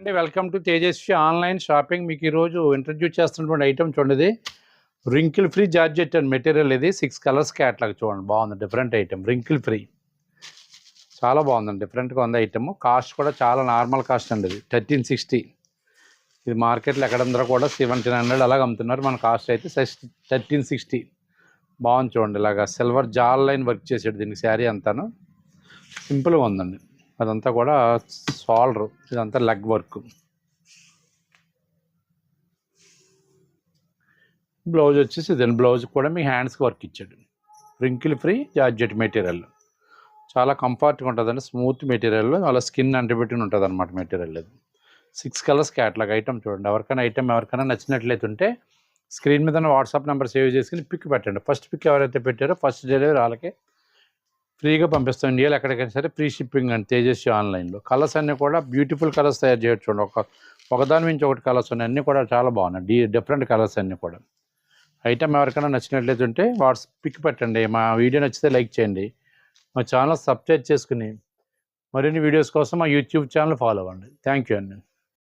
అండి welcome to Tejaswi online shopping. మీకు ఈరోజు ఇంట్రడ్యూస్ చేస్తున్నటువంటి ఐటమ్ చూడండి. Wrinkle free georgette and material ఇది 6 కలర్స్ క్యాట్లాగ్ చూడండి. బాగుంది, డిఫరెంట్ ఐటమ్, రింకిల్ ఫ్రీ, చాలా బాగుందండి, డిఫరెంట్గా ఉంది ఐటమ్. కాస్ట్ కూడా చాలా నార్మల్ కాస్ట్ అండి. ఇది 1360. ఇది మార్కెట్లో ఎక్కడందరూ కూడా 1700 అలాగ అమ్ముతున్నారు. మన కాస్ట్ అయితే 1360. బాగుంది చూడండి. ఇలాగా సిల్వర్ జాల్ లైన్ వర్క్ చేసాడు దీనికి. శారీ అంతాను సింపుల్గా ఉందండి. అదంతా కూడా సాల్డర్, ఇదంతా లెగ్ వర్క్. బ్లౌజ్ వచ్చేసి ఇదండి. బ్లౌజ్ కూడా మీ హ్యాండ్స్కి వర్క్ ఇచ్చాడు. రింకిల్ ఫ్రీ జార్జెట్ మెటీరియల్, చాలా కంఫర్ట్గా ఉంటుందండి. స్మూత్ మెటీరియల్, అలా స్కిన్ అంటిపెట్టుకుని ఉంటుంది అనమాట మెటీరియల్. ఇది 6 కలర్స్ క్యాట్లాగ్ ఐటమ్ చూడండి. ఎవరికైనా నచ్చినట్లయితే ఉంటే స్క్రీన్ మీద వాట్సాప్ నెంబర్ సేవ్ చేసుకుని పిక్ పెట్టండి. ఫస్ట్ పిక్ ఎవరైతే పెట్టారో ఫస్ట్ డెలివరీ వాళ్ళకి ఫ్రీగా పంపిస్తాం. ఇండియాలో ఎక్కడికైనా సరే ఫ్రీ షిప్పింగ్ అండి తేజస్వి ఆన్లైన్లో. కలర్స్ అన్నీ కూడా బ్యూటిఫుల్ కలర్స్ తయారు చేయొచ్చు. ఒకదాని నుంచి ఒకటి కలర్స్ ఉన్నాయి, అన్నీ కూడా చాలా బాగున్నాయి. డిఫరెంట్ కలర్స్ అన్నీ కూడా. ఐటమ్ ఎవరికైనా నచ్చినట్లయితే ఉంటే పిక్ పెట్టండి. మా వీడియో నచ్చితే లైక్ చేయండి. మా ఛానల్ సబ్స్క్రైబ్ చేసుకుని మరిన్ని వీడియోస్ కోసం మా యూట్యూబ్ ఛానల్ ఫాలో అవ్వండి. థ్యాంక్ యూ అండి.